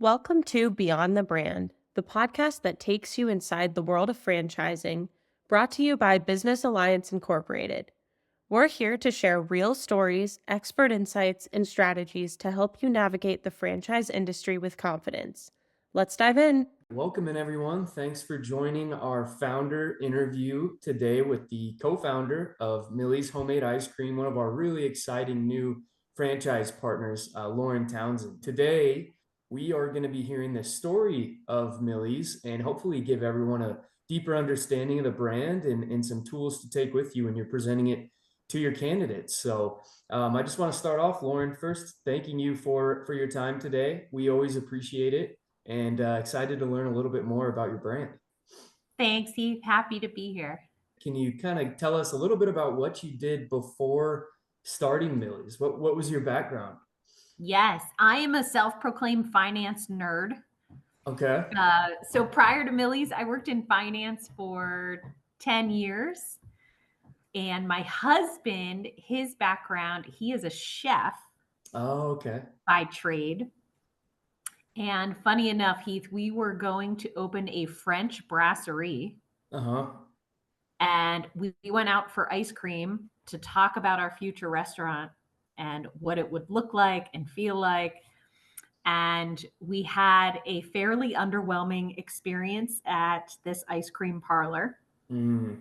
Welcome to Beyond the Brand, the podcast that takes you inside the world of franchising, brought to you by Business Alliance Incorporated. We're here to share real stories, expert insights, and strategies to help you navigate the franchise industry with confidence. Let's dive in. Welcome in, everyone. Thanks for joining our founder interview today with the co-founder of Millie's Homemade Ice Cream, one of our really exciting new franchise partners, Lauren Townsend. Today, we are going to be hearing the story of Millie's and hopefully give everyone a deeper understanding of the brand and some tools to take with you when you're presenting it to your candidates. So I just want to start off, Lauren, first thanking you for your time today. We always appreciate it and excited to learn a little bit more about your brand. Thanks, Heath. Happy to be here. Can you kind of tell us a little bit about what you did before starting Millie's? What was your background? Yes, I am a self-proclaimed finance nerd. Okay. So prior to Millie's, I worked in finance for 10 years. And my husband, his background, he is a chef Oh, okay. by trade. And funny enough, Heath, we were going to open a French brasserie. Uh-huh. And we went out for ice cream to talk about our future restaurant and what it would look like and feel like. And we had a fairly underwhelming experience at this ice cream parlor. Mm.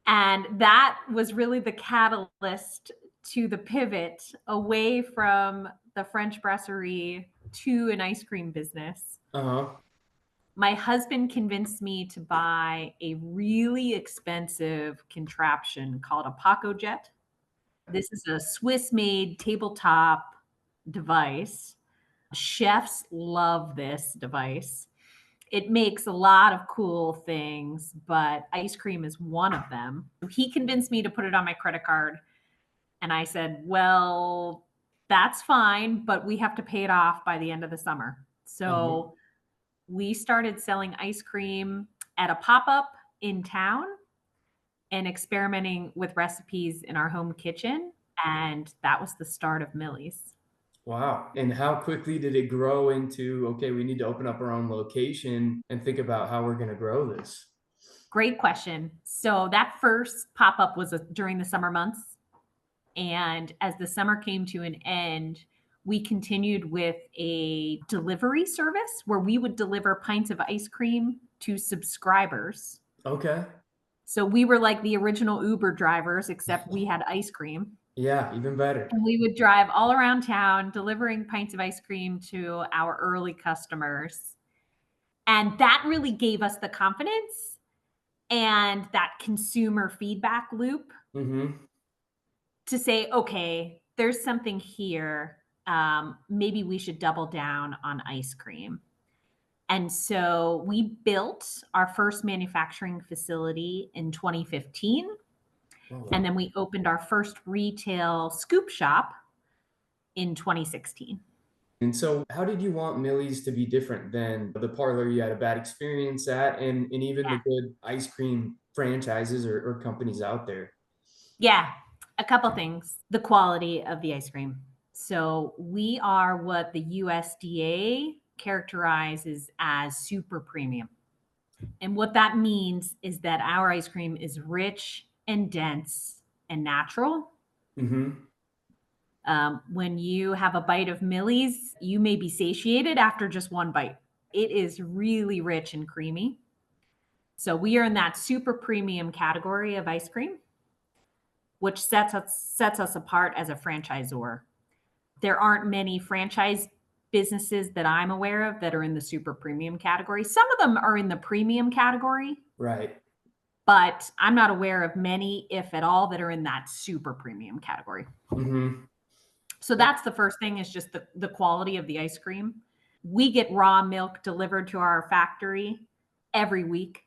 And that was really the catalyst to the pivot away from the French brasserie to an ice cream business. Uh-huh. My husband convinced me to buy a really expensive contraption called a Paco Jet. This is a Swiss-made tabletop device. Chefs love this device. It makes a lot of cool things, but ice cream is one of them. He convinced me to put it on my credit card. And I said, well, that's fine, but we have to pay it off by the end of the summer. So we started selling ice cream at a pop-up in town and experimenting with recipes in our home kitchen. And that was the start of Millie's. Wow. And how quickly did it grow into, okay, we need to open up our own location and think about how we're going to grow this? Great question. So that first pop-up was during the summer months. And as the summer came to an end, we continued with a delivery service where we would deliver pints of ice cream to subscribers. Okay. So we were like the original Uber drivers, except we had ice cream. Yeah, even better. And we would drive all around town delivering pints of ice cream to our early customers. And that really gave us the confidence and that consumer feedback loop Mm-hmm. to say, okay, there's something here. Maybe we should double down on ice cream. And so we built our first manufacturing facility in 2015. Oh, wow. And then we opened our first retail scoop shop in 2016. And so how did you want Millie's to be different than the parlor you had a bad experience at and even Yeah. the good ice cream franchises or companies out there? Yeah. A couple things. The quality of the ice cream. So we are what the USDA characterizes as super premium. And what that means is that our ice cream is rich and dense and natural. Mm-hmm. When you have a bite of Millie's, you may be satiated after just one bite. It is really rich and creamy. So we are in that super premium category of ice cream, which sets us apart as a franchisor. There aren't many franchise businesses that I'm aware of that are in the super premium category. Some of them are in the premium category, Right. but I'm not aware of many, if at all, that are in that super premium category. Mm-hmm. So that's the first thing, is just the quality of the ice cream. We get raw milk delivered to our factory every week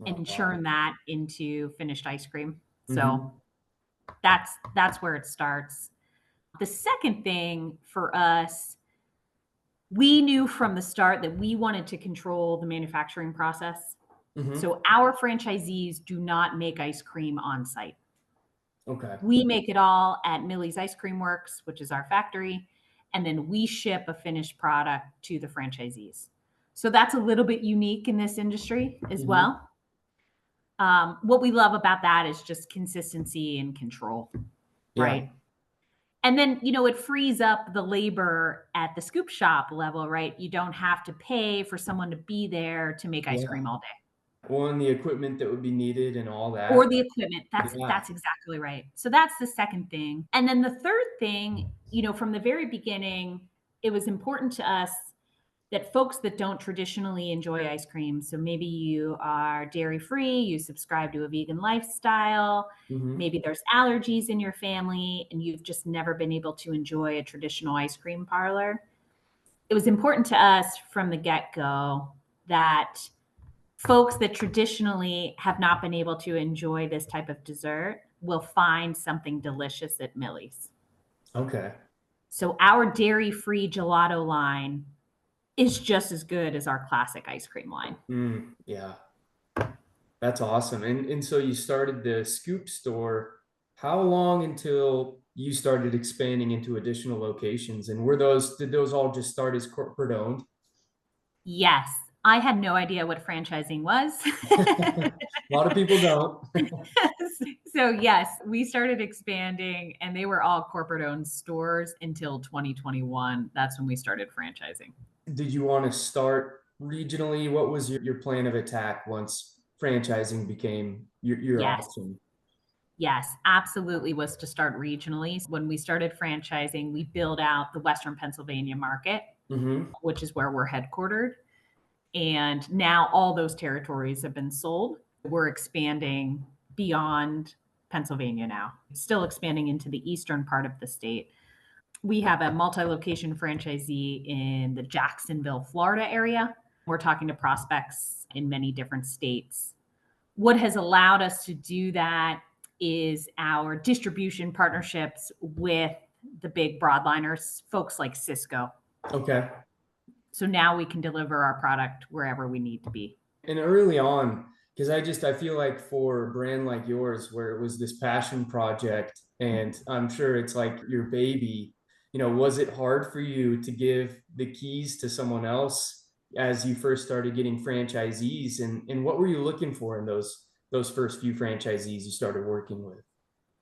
and churn that into finished ice cream. So that's where it starts. The second thing for us, we knew from the start that we wanted to control the manufacturing process. Mm-hmm. So our franchisees do not make ice cream on site. Okay. We make it all at Millie's Ice Cream Works, which is our factory. and then we ship a finished product to the franchisees. So that's a little bit unique in this industry as well. What we love about that is just consistency and control, right? And then, it frees up the labor at the scoop shop level, right? You don't have to pay for someone to be there to make ice cream all day. Well, and the equipment that would be needed and all that. Or the equipment. That's exactly right. So that's the second thing. And then the third thing, from the very beginning, it was important to us that folks that don't traditionally enjoy ice cream, so maybe you are dairy free, you subscribe to a vegan lifestyle, maybe there's allergies in your family, and you've just never been able to enjoy a traditional ice cream parlor. It was important to us from the get-go that folks that traditionally have not been able to enjoy this type of dessert will find something delicious at Millie's. Okay. So our dairy-free gelato line is just as good as our classic ice cream line. Yeah. That's awesome. And so you started the Scoop store. How long until you started expanding into additional locations? And did those all just start as corporate owned? Yes. I had no idea what franchising was. A lot of people don't. So yes, we started expanding and they were all corporate owned stores until 2021. That's when we started franchising. Did you want to start regionally? What was your plan of attack once franchising became your option? Yes, absolutely, was to start regionally. When we started franchising, we built out the Western Pennsylvania market, which is where we're headquartered. And now all those territories have been sold. We're expanding beyond Pennsylvania now, still expanding into the eastern part of the state. We have a multi-location franchisee in the Jacksonville, Florida area. We're talking to prospects in many different states. What has allowed us to do that is our distribution partnerships with the big broadliners, folks like Cisco. Okay. So now we can deliver our product wherever we need to be. And early on, because I feel like for a brand like yours, where it was this passion project, and I'm sure it's like your baby, was it hard for you to give the keys to someone else as you first started getting franchisees? And what were you looking for in those first few franchisees you started working with?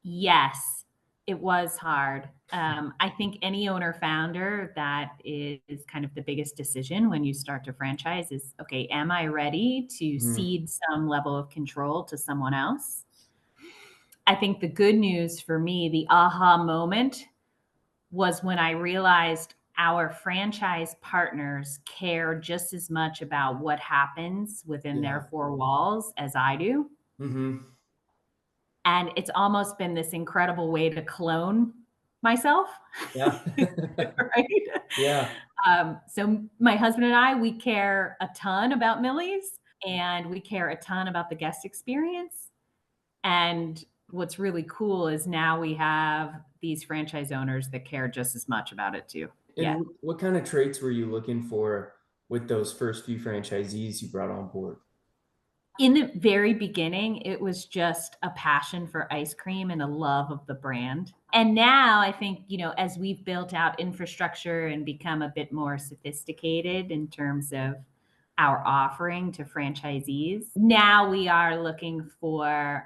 Yes, it was hard. I think any owner founder, that is kind of the biggest decision when you start to franchise is, okay, am I ready to cede some level of control to someone else? I think the good news for me, the aha moment, was when I realized our franchise partners care just as much about what happens within their four walls as I do. And it's almost been this incredible way to clone myself. Yeah. Right? Yeah. So my husband and I, we care a ton about Millie's, and we care a ton about the guest experience. And what's really cool is now we have these franchise owners that care just as much about it too. And what kind of traits were you looking for with those first few franchisees you brought on board? In the very beginning, it was just a passion for ice cream and a love of the brand. And now I think, as we've built out infrastructure and become a bit more sophisticated in terms of our offering to franchisees, now we are looking for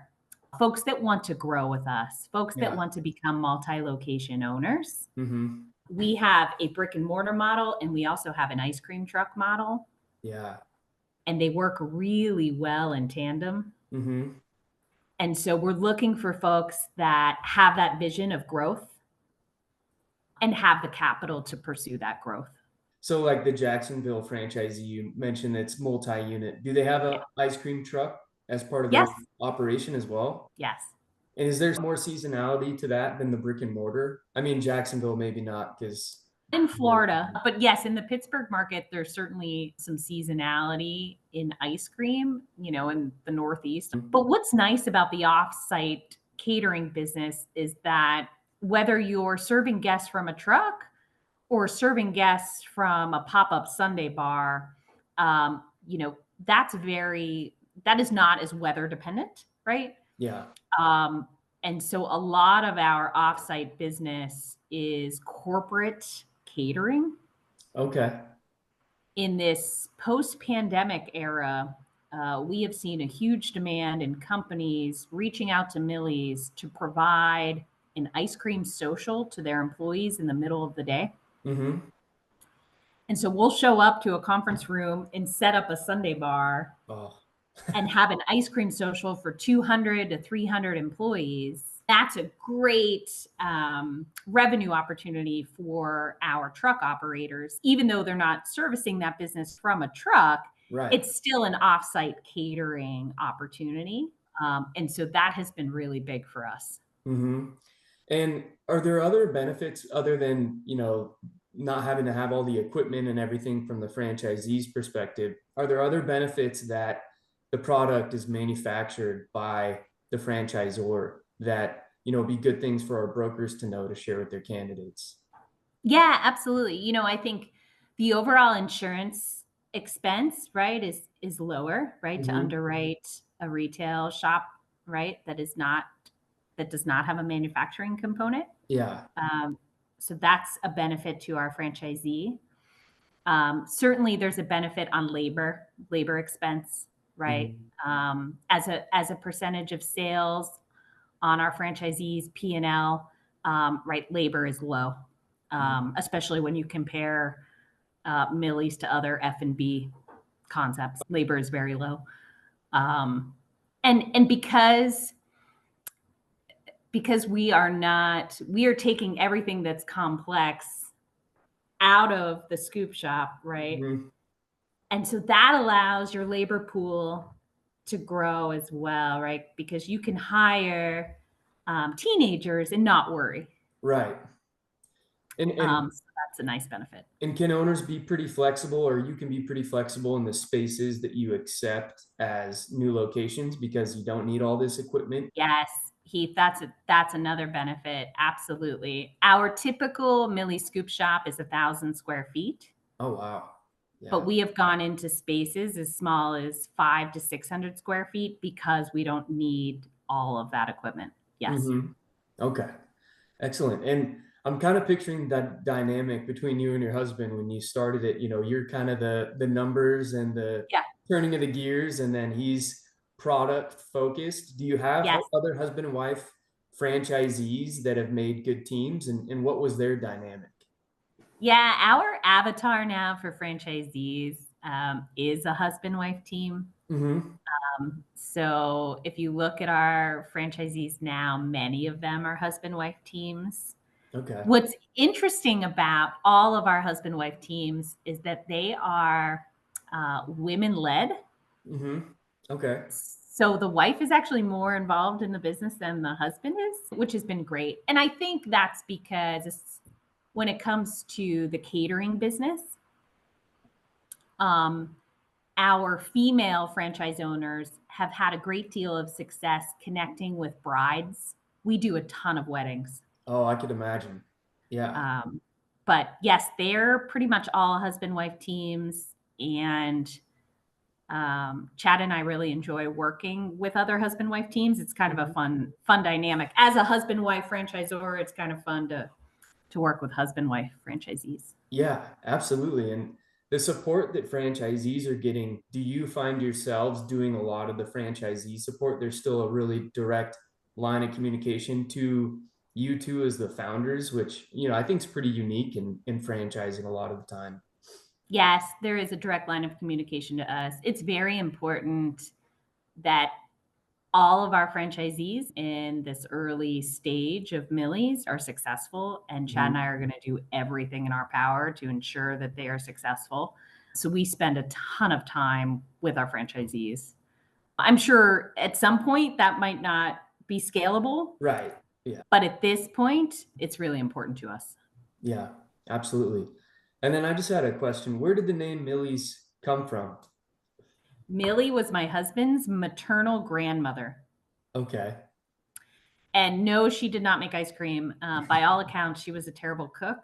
folks that want to grow with us, folks that want to become multi-location owners. We have a brick and mortar model, and we also have an ice cream truck model. Yeah. And they work really well in tandem. And so we're looking for folks that have that vision of growth and have the capital to pursue that growth. So like the Jacksonville franchisee you mentioned, that's multi-unit. Do they have an ice cream truck as part of their operation as well? Yes. And is there more seasonality to that than the brick and mortar? I mean, Jacksonville, maybe not, because in Florida, but yes, in the Pittsburgh market, there's certainly some seasonality in ice cream, in the Northeast. But what's nice about the off-site catering business is that whether you're serving guests from a truck or serving guests from a pop-up Sunday bar, that is not as weather dependent, right? Yeah. And so a lot of our off-site business is corporate catering. Okay. In this post-pandemic era, we have seen a huge demand in companies reaching out to Millie's to provide an ice cream social to their employees in the middle of the day. Mm-hmm. And so we'll show up to a conference room and set up a Sunday bar Oh, and have an ice cream social for 200 to 300 employees. That's a great revenue opportunity for our truck operators. Even though they're not servicing that business from a truck, right. it's still an offsite catering opportunity. And so that has been really big for us. Mm-hmm. And are there other benefits other than, not having to have all the equipment and everything from the franchisee's perspective? Are there other benefits that the product is manufactured by the franchisor that, be good things for our brokers to know to share with their candidates? Yeah, absolutely. I think the overall insurance expense, right, is lower, right, to Mm-hmm. underwrite a retail shop, right, that does not have a manufacturing component. Yeah. Um, so that's a benefit to our franchisee. Certainly, there's a benefit on labor expense, right? Mm-hmm. As a percentage of sales on our franchisees P&L, right? Labor is low, especially when you compare Millie's to other F&B concepts. Labor is very low, and because we are taking everything that's complex out of the scoop shop, right? Mm-hmm. And so that allows your labor pool to grow as well, right? Because you can hire teenagers and not worry. Right. And So that's a nice benefit. And can owners be pretty flexible, or you can be pretty flexible in the spaces that you accept as new locations because you don't need all this equipment? Yes, Heath, that's another benefit. Absolutely. Our typical Millie Scoop shop is 1,000 square feet, Oh, wow. but Yeah. we have gone into spaces as small as 5 to 600 square feet because we don't need all of that equipment. Yes. Mm-hmm. Okay. Excellent. And I'm kind of picturing that dynamic between you and your husband when you started it. You're kind of the numbers and the Yeah. turning of the gears, and then he's product focused. Do you have Yes. other husband and wife franchisees that have made good teams, and what was their dynamic? Yeah, our avatar now for franchisees is a husband wife team. Mm-hmm. So if you look at our franchisees now, many of them are husband wife teams. Okay. What's interesting about all of our husband wife teams is that they are women led. Mm-hmm. Okay. So the wife is actually more involved in the business than the husband is, which has been great. And I think that's because when it comes to the catering business, um, our female franchise owners have had a great deal of success connecting with brides. We do a ton of weddings. Oh, I could imagine. Yeah. Um, but yes, they're pretty much all husband wife teams. And Chad and I really enjoy working with other husband wife teams. It's kind of a Mhm. fun dynamic. As a husband wife franchisor, it's kind of fun to work with husband wife franchisees. Yeah, absolutely. And the support that franchisees are getting, do you find yourselves doing a lot of the franchisee support? There's still a really direct line of communication to you two as the founders, which, I think is pretty unique in franchising a lot of the time. Yes, there is a direct line of communication to us. It's very important that all of our franchisees in this early stage of Millie's are successful, and Chad and Mhm. I are going to do everything in our power to ensure that they are successful. So we spend a ton of time with our franchisees. I'm sure at some point that might not be scalable, Right. Yeah. but at this point, it's really important to us. Yeah, absolutely. And then I just had a question. Where did the name Millie's come from? Millie was my husband's maternal grandmother. Okay. And no, she did not make ice cream. By all accounts, she was a terrible cook.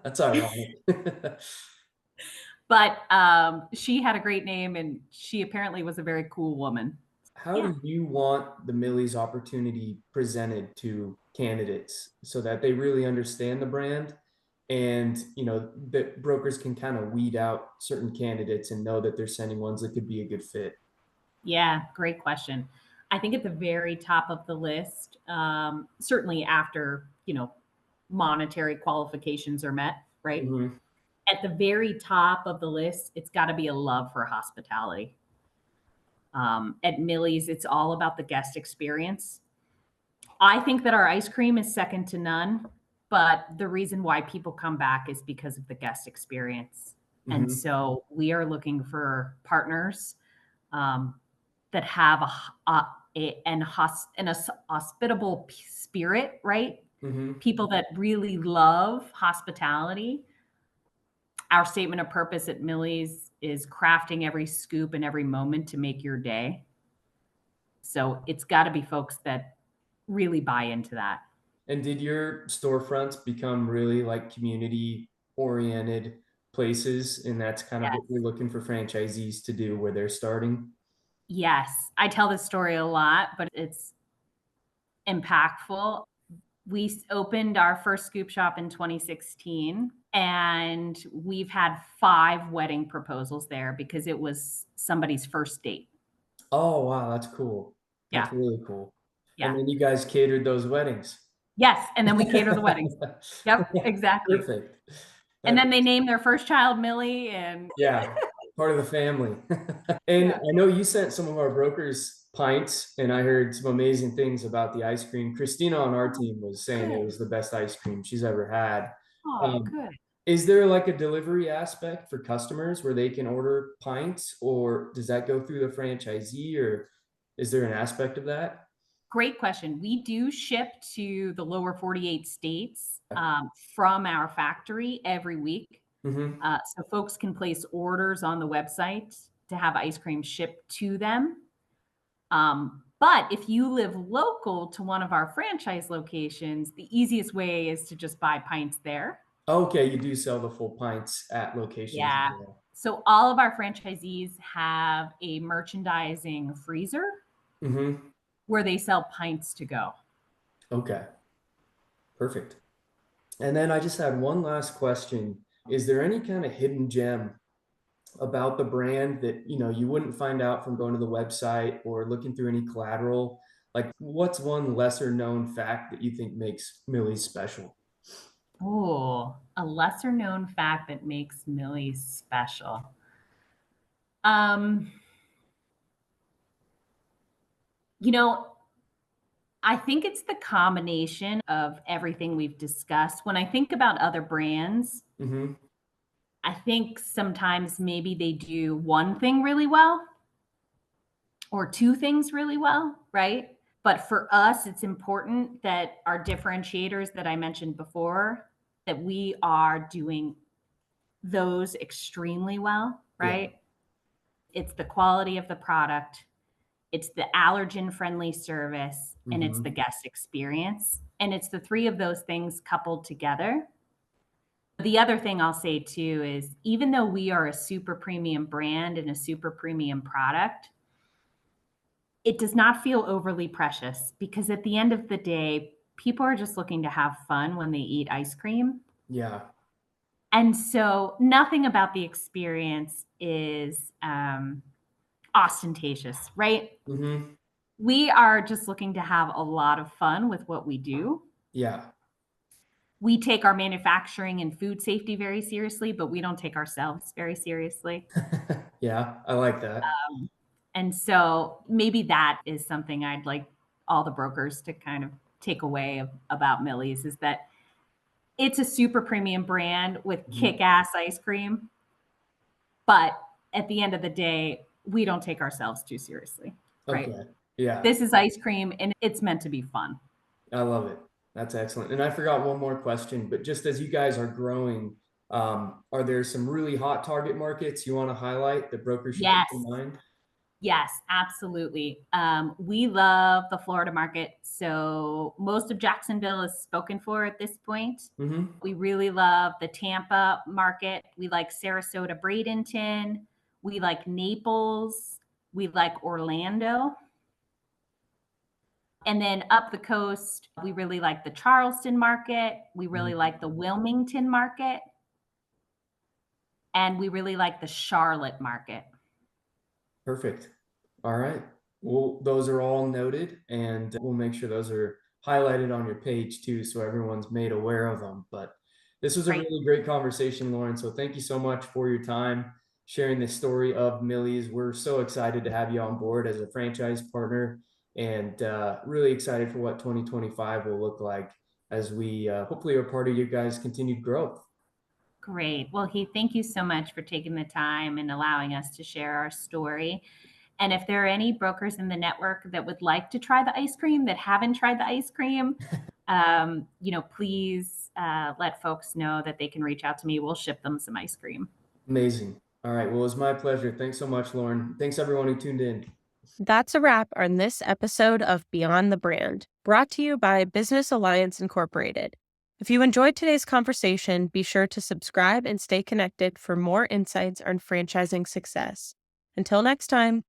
That's ironic. But she had a great name, and she apparently was a very cool woman. How Yeah. do you want the Millie's opportunity presented to candidates so that they really understand the brand and that brokers can kind of weed out certain candidates and know that they're sending ones that could be a good fit? Yeah, great question. I think at the very top of the list, certainly after, monetary qualifications are met, right? Mm-hmm. At the very top of the list, it's got to be a love for hospitality. At Millie's, it's all about the guest experience. I think that our ice cream is second to none, but the reason why people come back is because of the guest experience. And Mm-hmm. so we are looking for partners um, that have an hospitable spirit, right? Mm-hmm. People that really love hospitality. Our statement of purpose at Millie's is crafting every scoop and every moment to make your day. So it's got to be folks that really buy into that. And did your storefronts become really like community oriented places? And that's kind of what Yes. we're looking for franchisees to do where they're starting. Yes. I tell this story a lot, but it's impactful. We opened our first scoop shop in 2016, and we've had 5 wedding proposals there because it was somebody's first date. Oh, wow, that's cool. That's Yeah. really cool. And Yeah. then you guys catered those weddings. Yes, and then we cater the weddings. Yep, exactly. Perfect. And That's, then they name their first child Millie, and yeah, part of the family. And yeah. I know you sent some of our brokers pints, and I heard some amazing things about the ice cream. Christina on our Oh, team was saying it good. was the best ice cream she's ever had. Oh, Um, good. is there like a delivery aspect for customers where they can order pints, or does that go through the franchisee, or is there an aspect of that? Great question. We do ship to the lower 48 states, from our factory every week. Mm-hmm. So folks can place orders on the website to have ice cream shipped to them. But if you live local to one of our franchise locations, the easiest way is to just buy pints there. Okay, you do sell the full pints at locations as Yeah. well. So all of our franchisees have a merchandising freezer Mm-hmm. where they sell pints to go. Okay, perfect. And then I just had one last question. Is there any kind of hidden gem about the brand that you wouldn't find out from going to the website or looking through any collateral? Like, what's one lesser known fact that you think makes Millie special? Oh, a lesser known fact that makes Millie special. Um, you know, I think it's the combination of everything we've discussed. When I think about other brands, Mm-hmm. I think sometimes maybe they do one thing really well or 2 things really well, right? But for us, it's important that our differentiators that I mentioned before, that we are doing those extremely well, Yeah. right? It's the quality of the product, it's the allergen-friendly service, and it's the Mm-hmm. guest experience, and it's the 3 of those things coupled together. The other thing I'll say too is even though we are a super premium brand and a super premium product, it does not feel overly precious because at the end of the day, people are just looking to have fun when they eat ice cream. Yeah. And so nothing about the experience is ostentatious, right? Mm-hmm. We are just looking to have a lot of fun with what we do. Yeah. We take our manufacturing and food safety very seriously, but we don't take ourselves very seriously. Yeah, I like that. And so maybe that is something I'd like all the brokers to kind of take away about Millie's is that it's a super premium brand with Mhm. kick-ass ice cream, but at the end of the day, we don't take ourselves too seriously, right? Okay. Yeah, This is ice cream and it's meant to be fun. I love it. That's excellent. And I forgot one more question, but just as you guys are growing, are there some really hot target markets you want to highlight that brokers should keep Yes. in mind? Yes, absolutely. We love the Florida market. So most of Jacksonville is spoken for at this point. Mm-hmm. We really love the Tampa market. We like Sarasota, Bradenton. We like Naples. We like Orlando. And then up the coast, we really like the Charleston market. We really like the Wilmington market. And we really like the Charlotte market. Perfect. All right. Well, those are all noted, and we'll make sure those are highlighted on your page too, so everyone's made aware of them. But this was a Great. really great conversation, Lauren. So thank you so much for your time sharing the story of Millie's. We're so excited to have you on board as a franchise partner, and really excited for what 2025 will look like as we hopefully are part of you guys' continued growth. Great. Well, Heath, thank you so much for taking the time and allowing us to share our story. And if there are any brokers in the network that would like to try the ice cream that haven't tried the ice cream, please let folks know that they can reach out to me. We'll ship them some ice cream. Amazing. All right. Well, it was my pleasure. Thanks so much, Lauren. Thanks everyone who tuned in. That's a wrap on this episode of Beyond the Brand, brought to you by Business Alliance Incorporated. If you enjoyed today's conversation, be sure to subscribe and stay connected for more insights on franchising success. Until next time.